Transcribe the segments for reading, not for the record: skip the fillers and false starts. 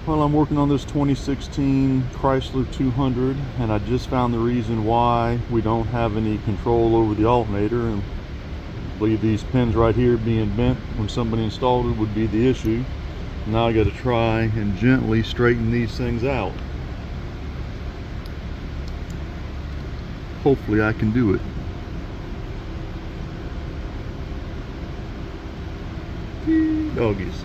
Well, I'm working on this 2016 Chrysler 200, and I just found the reason why we don't have any control over the alternator, and I believe these pins right here being bent when somebody installed it would be the issue. Now I got to try and gently straighten these things out. Hopefully I can do it. Doggies.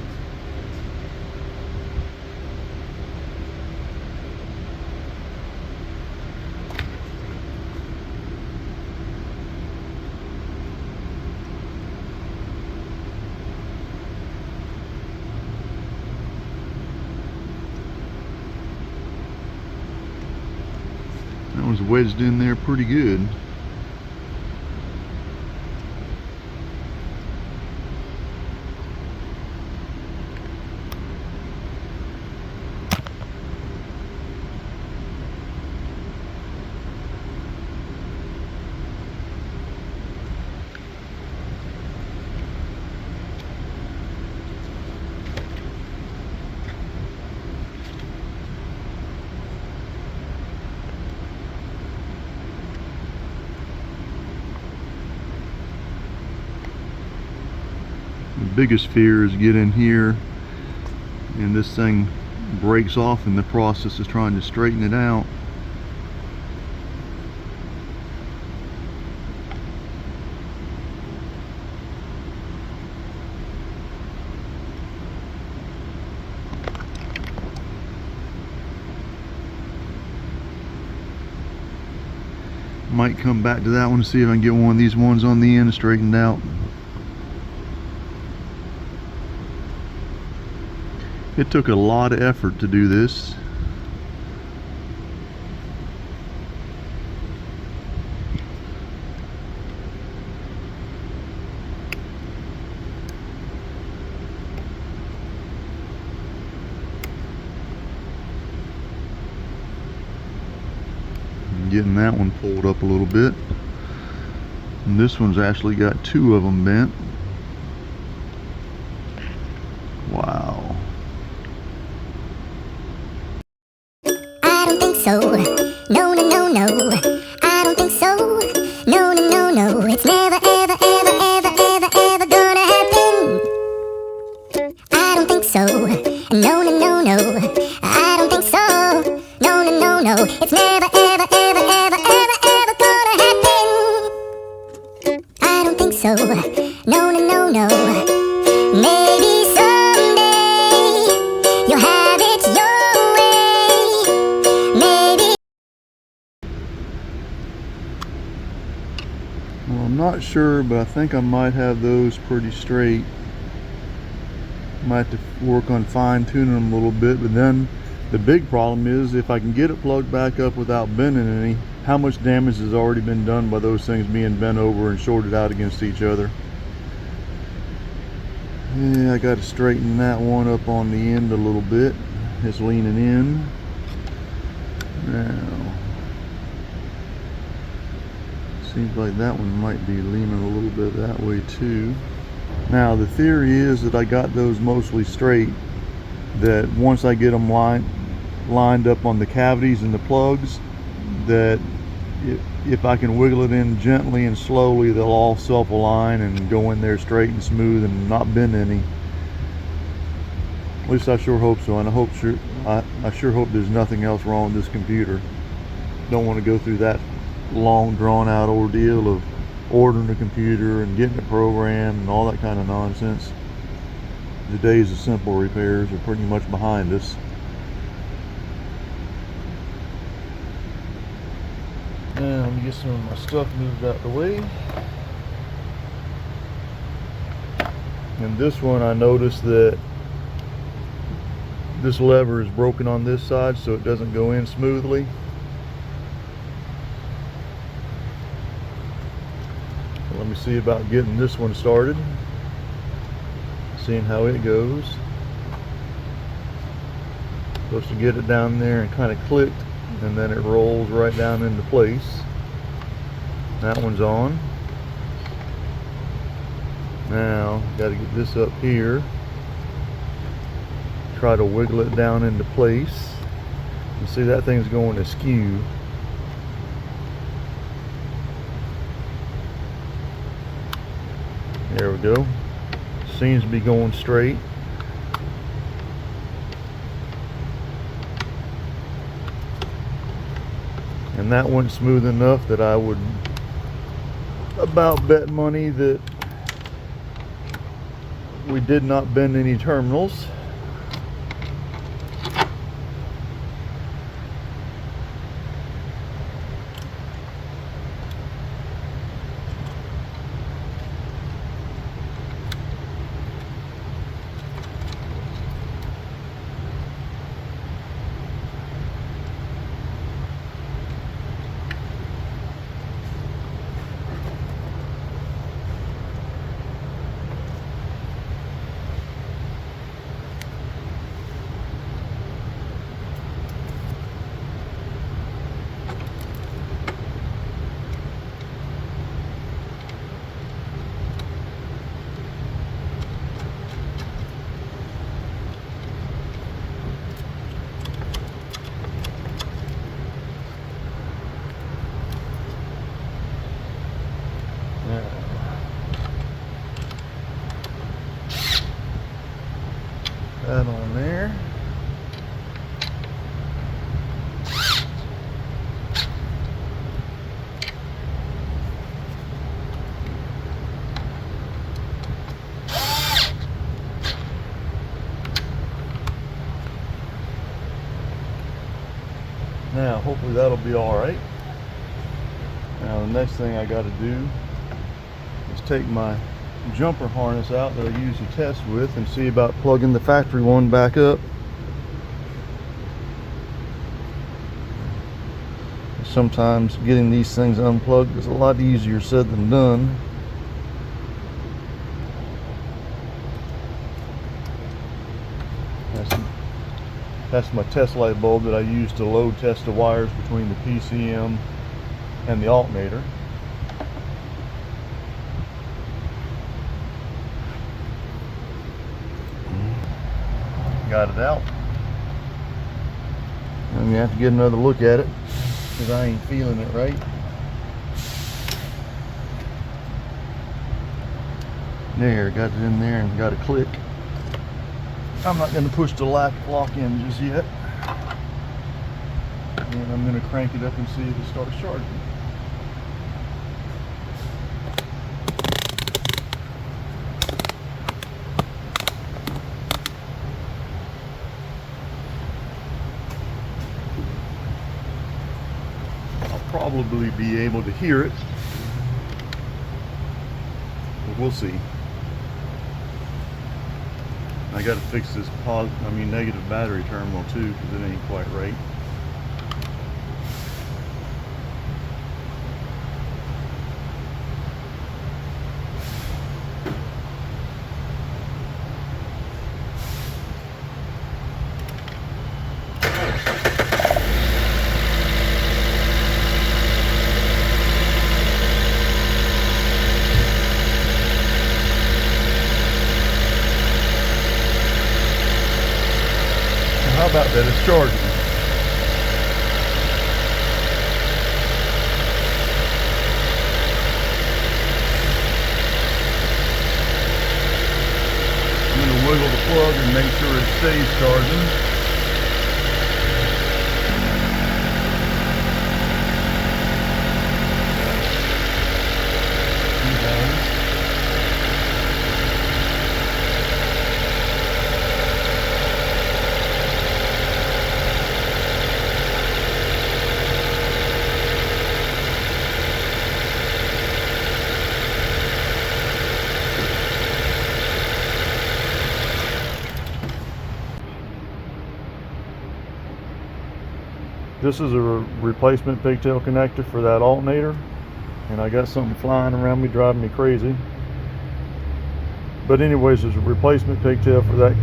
That was wedged in there pretty good. The biggest fear is get in here and this thing breaks off in the process of trying to straighten it out. Might come back to that one to see if I can get one of these ones on the end straightened out. It took a lot of effort to do this. Getting that one pulled up a little bit. And this one's actually got two of them bent. Wow. I don't think so. No, no, no, no. I don't think so. No, no, no, no. It's never, ever, ever, ever, ever, ever gonna happen. I don't think so. No, no, no, no. I don't think so. No, no, no, no. It's never, ever, ever, ever, ever, ever gonna happen. I don't think so. No, no, no, no. Maybe someday you'll have it your way. Maybe. Well, I'm not sure, but I think I might have those pretty straight. Might have to work on fine-tuning them a little bit, but then the big problem is if I can get it plugged back up without bending any, how much damage has already been done by those things being bent over and shorted out against each other. Yeah, I got to straighten that one up on the end a little bit. It's leaning in. Now, seems like that one might be leaning a little bit that way too. Now the theory is that I got those mostly straight, that once I get them lined up on the cavities and the plugs, that if I can wiggle it in gently and slowly, they'll all self-align and go in there straight and smooth and not bend any. At least I sure hope so, and I sure hope there's nothing else wrong with this computer. Don't want to go through that long drawn-out ordeal of ordering a computer and getting it programmed and all that kind of nonsense. The days of simple repairs are pretty much behind us. Now let me get some of my stuff moved out the way. And this one, I noticed that this lever is broken on this side, so it doesn't go in smoothly. So let me see about getting this one started, seeing how it goes. Supposed to get it down there and kind of clicked, and then it rolls right down into place. That one's on. Now got to get this up here. try to wiggle it down into place. You see that thing's going askew. There we go. Seems to be going straight. And that went smooth enough that I would about bet money that we did not bend any terminals. That on there. Now hopefully that'll be all right. Now the next thing I got to do is take my jumper harness out that I usually test with and see about plugging the factory one back up. Sometimes getting these things unplugged is a lot easier said than done. That's my test light bulb that I use to load test the wires between the PCM and the alternator. Got it out. I'm gonna have to get another look at it because I ain't feeling it right. There, got it in there and got a click. I'm not going to push the lock in just yet. And I'm going to crank it up and see if it starts charging. I'll probably be able to hear it, but we'll see. I got to fix this negative battery terminal too, because it ain't quite right. How about that? It's charging. I'm going to wiggle the plug and make sure it stays charging. This is a replacement pigtail connector for that alternator, and I got something flying around me driving me crazy. But anyways, there's a replacement pigtail for that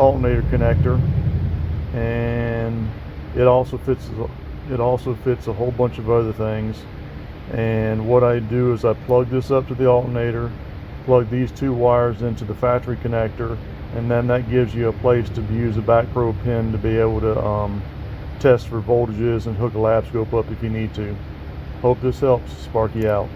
alternator connector, and it also fits a whole bunch of other things. And what I do is I plug this up to the alternator, plug these two wires into the factory connector, and then that gives you a place to use a back probe pin to be able to test for voltages and hook a lap scope up if you need to. Hope this helps. Sparky out.